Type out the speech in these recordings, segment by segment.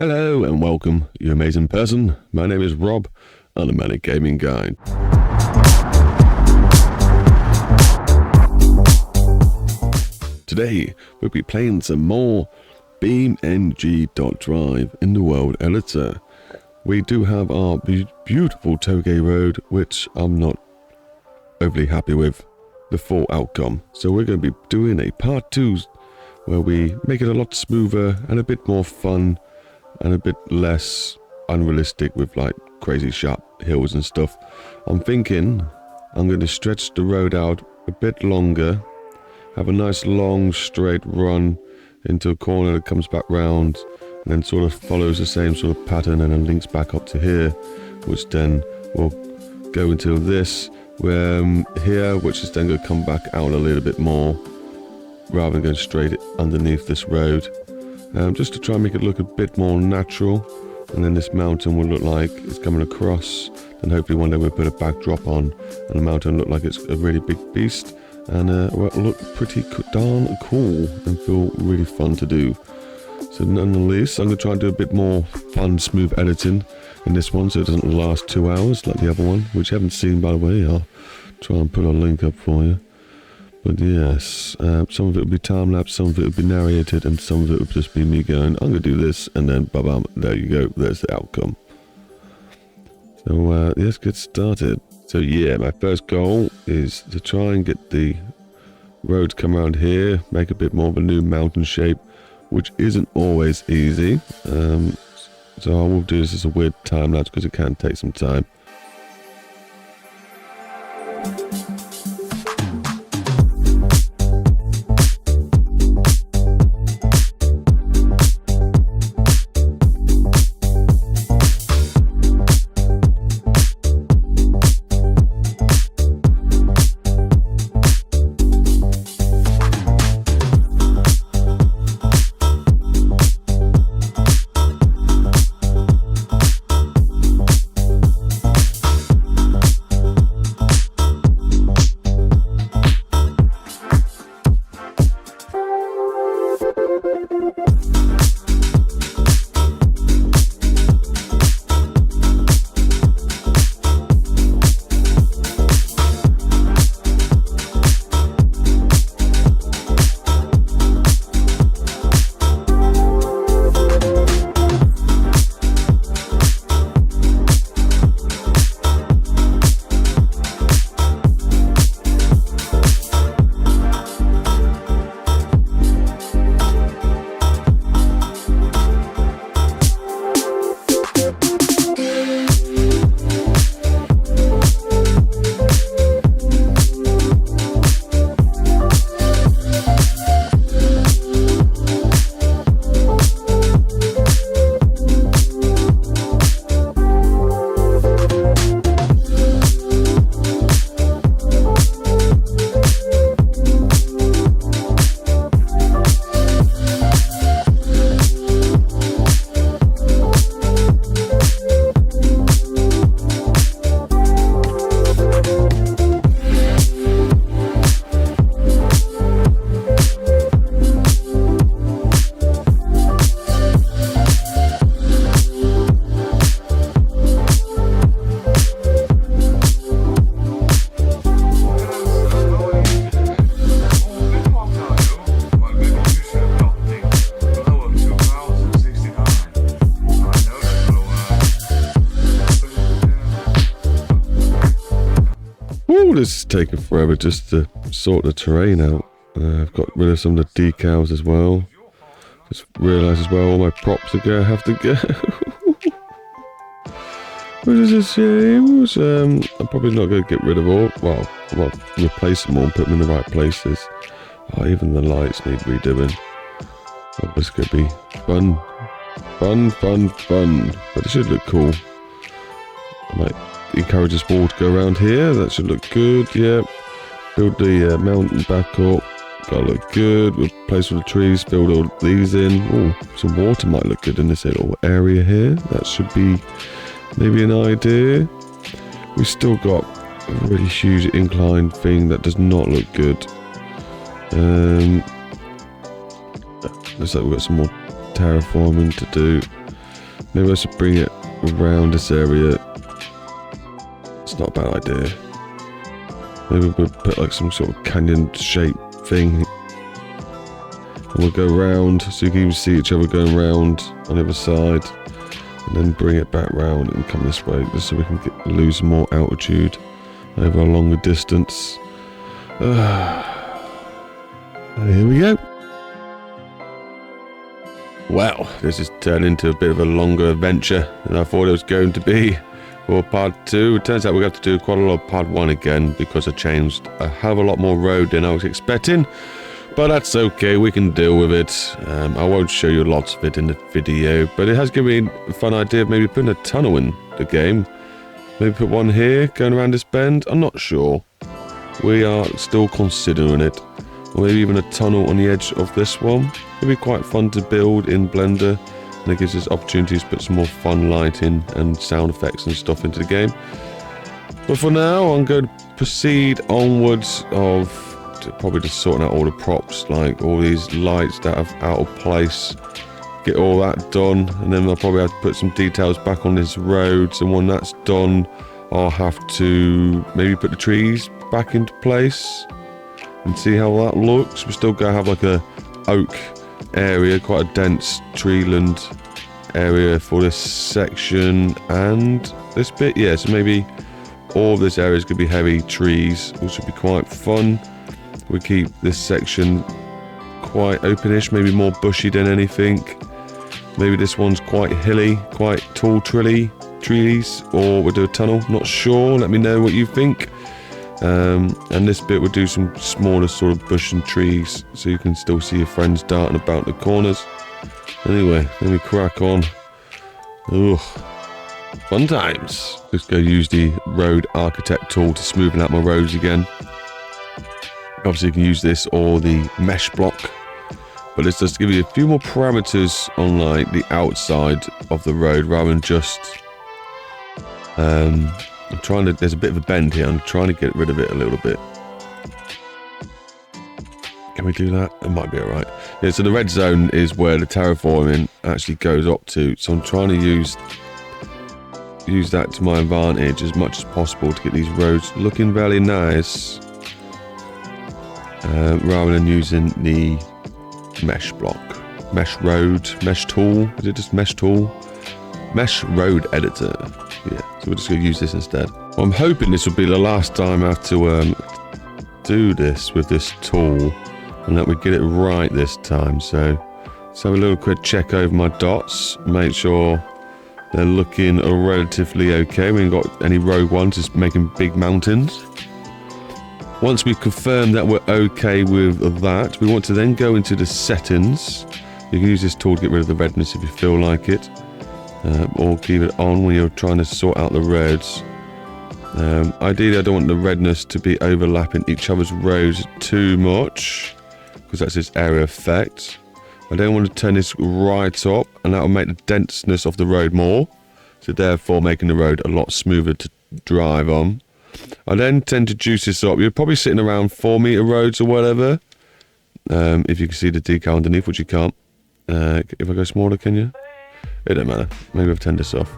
Hello and welcome, you amazing person. My name is Rob, I'm a Manic Gaming Guy. Today, we'll be playing some more BeamNG.drive in the world editor. We do have our beautiful Touge road, which I'm not overly happy with the full outcome. So we're going to be doing a part 2 where we make it a lot smoother and a bit more fun and a bit less unrealistic with like crazy sharp hills and stuff. I'm thinking I'm going to stretch the road out a bit longer, have a nice long straight run into a corner that comes back round and then sort of follows the same sort of pattern and then links back up to here, which then will go into this here, which is then going to come back out a little bit more rather than going straight underneath this road. Just to try and make it look a bit more natural, and then this mountain will look like it's coming across, and hopefully one day we'll put a backdrop on and the mountain look like it's a really big beast, and it'll look pretty darn cool and feel really fun to do. So nonetheless, I'm going to try and do a bit more fun, smooth editing in this one so it doesn't last 2 hours like the other one, which you haven't seen by the way. I'll try and put a link up for you. But yes, some of it will be time-lapse, some of it will be narrated, and some of it will just be me going, I'm going to do this, and then ba-bam, there you go, there's the outcome. So let's get started. So yeah, my first goal is to try and get the road come around here, make a bit more of a new mountain shape, which isn't always easy. So I will do this as a weird time-lapse because it can take some time. This is taking forever just to sort the terrain out. I've got rid of some of the decals as well. Just realised as well all my props are going to have to go. Which is a shame. Which, I'm probably not going to get rid of all. Well, I'll replace them all and put them in the right places. Oh, even the lights need redoing. Oh, this could be fun. Fun. But it should look cool. I might encourage this wall to go around here. That should look good. Yeah, build the mountain back up. Gotta look good. We'll place all the trees, build all these in. Oh, some water might look good in this little area here. That should be maybe an idea. We've still got a really huge incline thing that does not look good. Looks like we've got some more terraforming to do. Maybe I should bring it around this area. It's not a bad idea. Maybe we'll put like some sort of canyon shape thing. And we'll go around so you can even see each other going around on the other side. And then bring it back round and come this way just so we can lose more altitude over a longer distance. And here we go. Well, this has turned into a bit of a longer adventure than I thought it was going to be for part 2. It turns out we have to do quite a lot of part 1 again because I changed a hell of a lot more road than I was expecting. But that's okay, we can deal with it. I won't show you lots of it in the video, but it has given me a fun idea of maybe putting a tunnel in the game. Maybe put one here, going around this bend. I'm not sure. We are still considering it. Or maybe even a tunnel on the edge of this one. It'd be quite fun to build in Blender, and it gives us opportunities to put some more fun lighting and sound effects and stuff into the game. But for now, I'm going to proceed onwards of probably just sorting out all the props, like all these lights that are out of place. Get all that done, and then I'll probably have to put some details back on these roads, and when that's done, I'll have to maybe put the trees back into place and see how that looks. We're still going to have like a oak area, quite a dense treeland area for this section and this bit. Yeah, so maybe all of this area is going to be heavy trees, which would be quite fun. We keep this section quite openish, maybe more bushy than anything. Maybe this one's quite hilly, quite tall trees, or we'll do a tunnel, not sure. Let me know what you think. And this bit we'll do some smaller sort of bush and trees so you can still see your friends darting about the corners. Anyway, let me crack on. Ugh. Fun times. Let's go use the road architect tool to smoothen out my roads again. Obviously you can use this or the mesh block, but let's just give you a few more parameters on like the outside of the road rather than just I'm trying to, there's a bit of a bend here, I'm trying to get rid of it a little bit. Can we do that? It might be alright. Yeah, so the red zone is where the terraforming actually goes up to, so I'm trying to use that to my advantage as much as possible to get these roads looking very nice. Rather than using the mesh block, mesh road, mesh tool. Is it just mesh tool? Mesh road editor. Yeah, so we're just going to use this instead. Well, I'm hoping this will be the last time I have to do this with this tool, and that we get it right this time. So let's have a little quick check over my dots, make sure they're looking relatively okay. We ain't got any rogue ones just making big mountains. Once we've confirmed that we're okay with that, we want to then go into the settings. You can use this tool to get rid of the redness if you feel like it, or keep it on when you're trying to sort out the roads. Ideally, I don't want the redness to be overlapping each other's roads too much, because that's its area effect. I don't want to turn this right up, and that will make the denseness of the road more, so therefore making the road a lot smoother to drive on. I then tend to juice this up. You're probably sitting around 4 meter roads or whatever. If you can see the decal underneath, which you can't. If I go smaller, can you? It don't matter. Maybe I've turned this off.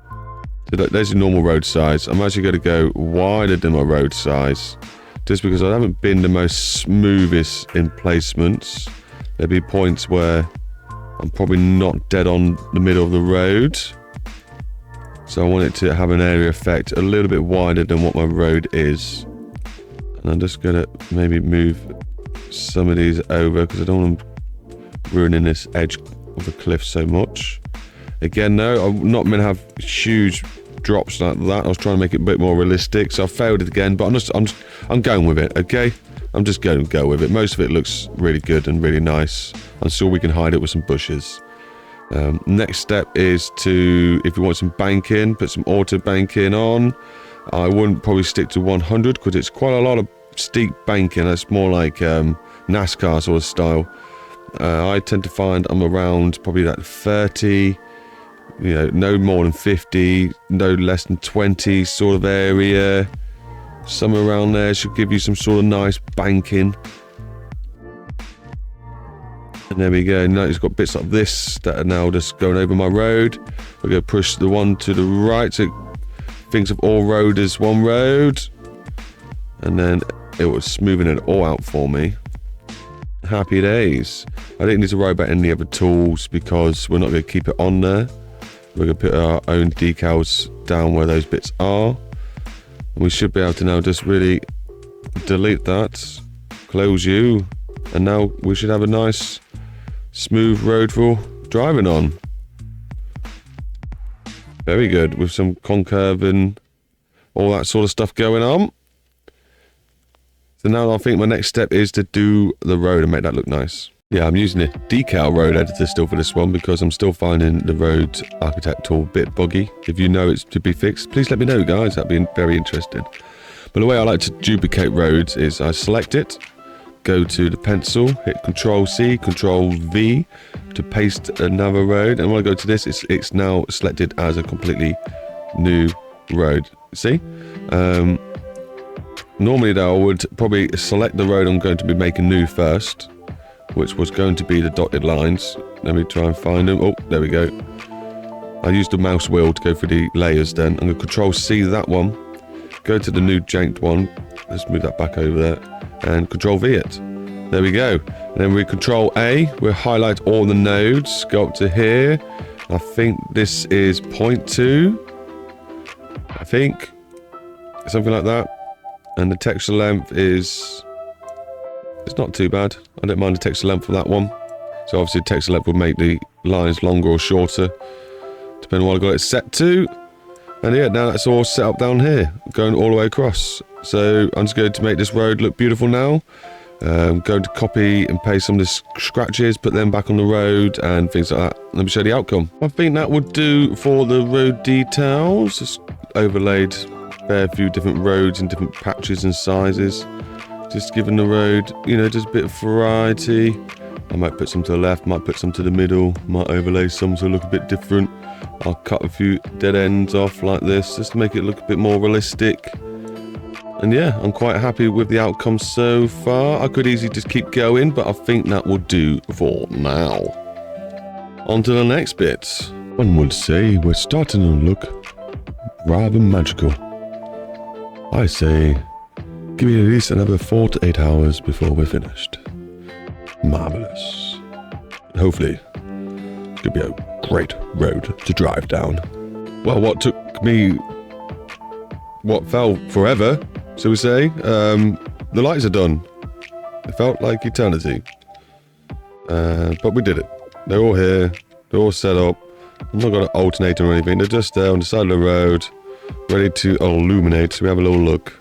So there's the normal road size. I'm actually going to go wider than my road size, just because I haven't been the most smoothest in placements. There'll be points where I'm probably not dead on the middle of the road. So I want it to have an area effect a little bit wider than what my road is. And I'm just going to maybe move some of these over because I don't want them ruining this edge of the cliff so much. Again, no, I'm not going to have huge drops like that. I was trying to make it a bit more realistic, so I failed it again, but I'm going with it, okay? I'm just going to go with it. Most of it looks really good and really nice. I'm sure we can hide it with some bushes. Next step is to, if you want some banking, put some auto banking on. I wouldn't probably stick to 100 because it's quite a lot of steep banking. It's more like NASCAR sort of style. I tend to find I'm around probably that 30, you know, no more than 50, no less than 20 sort of area. Somewhere around there should give you some sort of nice banking. And there we go. Now it's got bits like this that are now just going over my road. We're going to push the one to the right so it thinks of all road as one road. And then it was smoothing it all out for me. Happy days. I didn't need to worry about any other tools because we're not going to keep it on there. We're going to put our own decals down where those bits are. And we should be able to now just really delete that. Close you. And now we should have a nice smooth road for driving on. Very good, with some concurve and all that sort of stuff going on. So now I think my next step is to do the road and make that look nice. Yeah, I'm using a decal road editor still for this one because I'm still finding the road architect tool a bit buggy. If you know it's to be fixed, please let me know, guys. That'd be very interesting. But the way I like to duplicate roads is I select it, go to the pencil, hit Control C, Control V to paste another road. And when I go to this, it's now selected as a completely new road. See? Normally though, I would probably select the road I'm going to be making new first, which was going to be the dotted lines. Let me try and find them. Oh, there we go. I used the mouse wheel to go through the layers then. I'm going to Control C that one, go to the new janked one. Let's move that back over there. And Control V it. There we go. And then we Control A. We'll highlight all the nodes. Go up to here. I think this is 0.2. I think. Something like that. And the texture length is... It's not too bad. I don't mind the texture length for that one. So obviously the texture length will make the lines longer or shorter, depending on what I've got it set to. And yeah, now that's all set up down here, going all the way across. So I'm just going to make this road look beautiful now. Going to copy and paste some of the scratches, put them back on the road and things like that. Let me show you the outcome. I think that would do for the road details. Just overlaid a fair few different roads in different patches and sizes. Just giving the road, you know, just a bit of variety. I might put some to the left, might put some to the middle, might overlay some to look a bit different. I'll cut a few dead ends off like this, just to make it look a bit more realistic. And yeah, I'm quite happy with the outcome so far. I could easily just keep going, but I think that will do for now. On to the next bit. One would say we're starting to look rather magical. I say, give me at least another 4 to 8 hours before we're finished. Marvelous. Hopefully, it's going to be a great road to drive down. Well, what took me, what felt forever, shall we say, the lights are done. It felt like eternity. But we did it. They're all here. They're all set up. I've not got an alternator or anything. They're just there on the side of the road, ready to illuminate. So we have a little look.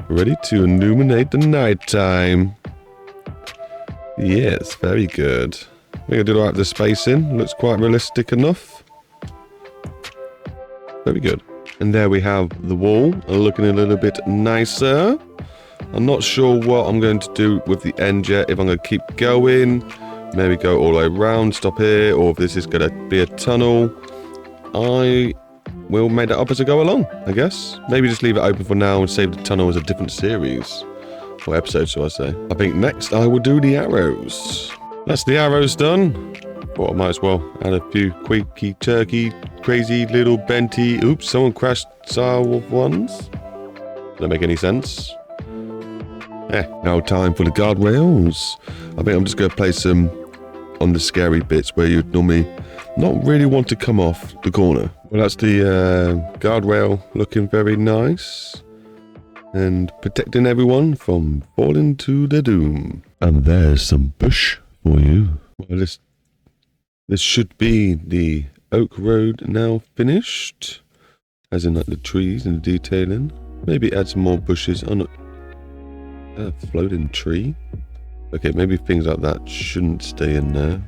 Ready to illuminate the night time. Yes, very good. We're going to do all right with the spacing. Looks quite realistic enough. Very good. And there we have the wall, looking a little bit nicer. I'm not sure what I'm going to do with the end yet. If I'm going to keep going, maybe go all the way around, stop here, or if this is going to be a tunnel. I will make that up as I go along, I guess. Maybe just leave it open for now and save the tunnel as a different series. Or episode, shall I say. I think next I will do the arrows. That's the arrows done. Well, I might as well add a few quaky, turkey, crazy little benty. Oops, someone crashed style ones. Doesn't make any sense. Now time for the guardrails. I think I'm just going to place some on the scary bits where you'd normally not really want to come off the corner. Well, that's the guardrail looking very nice. And protecting everyone from falling to their doom. And there's some bush for you. Well, this should be the Oak Road now finished. As in like the trees and the detailing. Maybe add some more bushes on a floating tree. Okay, maybe things like that shouldn't stay in there.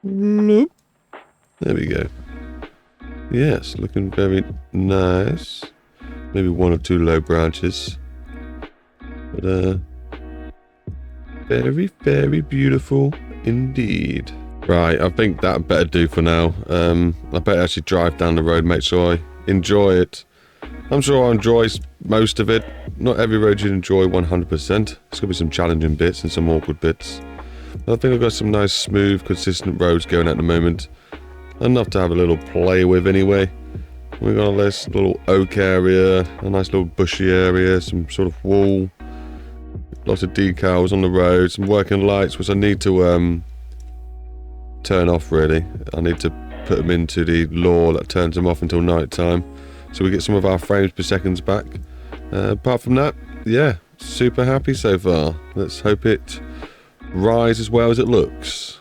Nope. There we go. Yes, looking very nice. Maybe 1 or 2 low branches. But very, very beautiful indeed. Right, I think that better do for now. I better actually drive down the road, make sure I enjoy it. I'm sure I'll enjoy most of it. Not every road you enjoy 100%. There's going to be some challenging bits and some awkward bits. I think I've got some nice, smooth, consistent roads going at the moment. Enough to have a little play with anyway. We've got a nice little oak area, a nice little bushy area, some sort of wall. Lots of decals on the road, some working lights, which I need to turn off really. I need to put them into the law that turns them off until night time. So we get some of our frames per seconds back. Apart from that, yeah, super happy so far. Let's hope it rides as well as it looks.